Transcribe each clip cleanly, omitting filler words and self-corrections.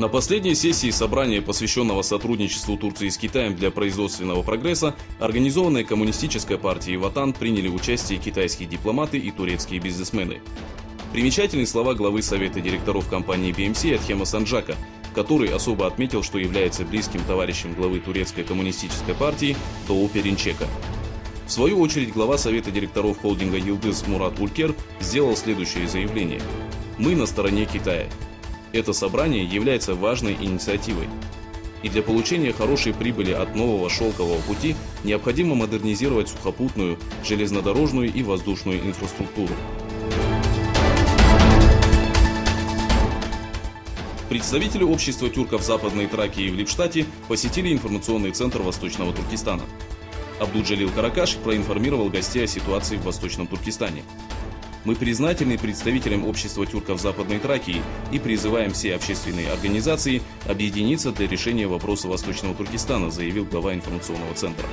На последней сессии собрания, посвященного сотрудничеству Турции с Китаем для производственного прогресса, организованной коммунистической партией Ватан приняли участие китайские дипломаты и турецкие бизнесмены. Примечательны слова главы Совета директоров компании BMC Атхема Санджака, который особо отметил, что является близким товарищем главы турецкой коммунистической партии Doğu Perinçek'а. В свою очередь, глава Совета директоров холдинга Yıldız Murat Ülker сделал следующее заявление. «Мы на стороне Китая. Это собрание является важной инициативой. И для получения хорошей прибыли от нового шелкового пути необходимо модернизировать сухопутную, железнодорожную и воздушную инфраструктуру». Представители общества тюрков Западной Тракии в Липштате посетили информационный центр Восточного Туркестана. Абдуджалил Каракаш проинформировал гостей о ситуации в Восточном Туркестане. «Мы признательны представителям общества тюрков Западной Тракии и призываем все общественные организации объединиться для решения вопроса Восточного Туркестана», заявил глава информационного центра.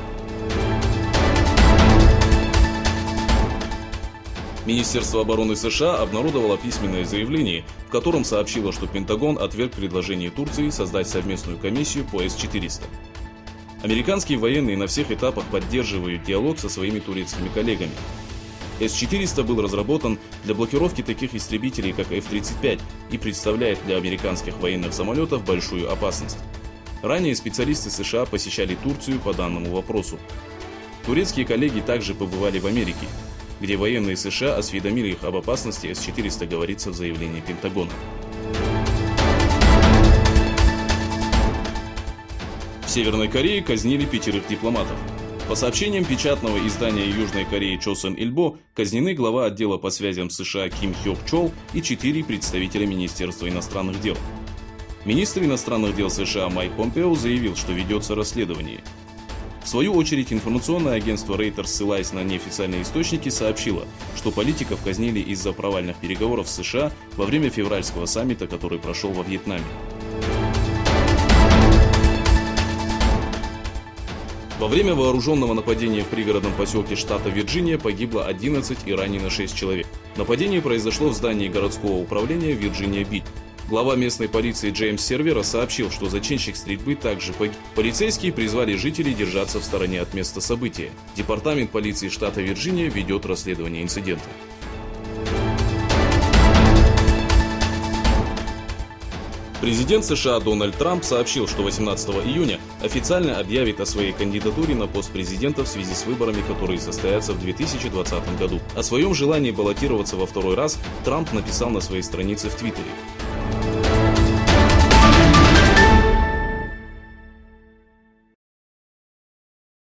Министерство обороны США обнародовало письменное заявление, в котором сообщило, что Пентагон отверг предложение Турции создать совместную комиссию по С-400. Американские военные на всех этапах поддерживают диалог со своими турецкими коллегами. С-400 был разработан для блокировки таких истребителей, как F-35, и представляет для американских военных самолетов большую опасность. Ранее специалисты США посещали Турцию по данному вопросу. Турецкие коллеги также побывали в Америке, где военные США осведомили их об опасности С-400, говорится в заявлении Пентагона. В Северной Корее казнили 5 дипломатов. По сообщениям печатного издания Южной Кореи Chosun Ilbo, казнены глава отдела по связям США Ким Хёк Чол и 4 представителя Министерства иностранных дел. Министр иностранных дел США Майк Помпео заявил, что ведется расследование. В свою очередь, информационное агентство Reuters, ссылаясь на неофициальные источники, сообщило, что политиков казнили из-за провальных переговоров с США во время февральского саммита, который прошел во Вьетнаме. Во время вооруженного нападения в пригородном поселке штата Вирджиния погибло 11 и ранено 6 человек. Нападение произошло в здании городского управления Вирджиния-Бич. Глава местной полиции Джеймс Сервера сообщил, что зачинщик стрельбы также погиб. Полицейские призвали жителей держаться в стороне от места события. Департамент полиции штата Вирджиния ведет расследование инцидента. Президент США Дональд Трамп сообщил, что 18 июня официально объявит о своей кандидатуре на пост президента в связи с выборами, которые состоятся в 2020 году. О своем желании баллотироваться во второй раз Трамп написал на своей странице в Твиттере.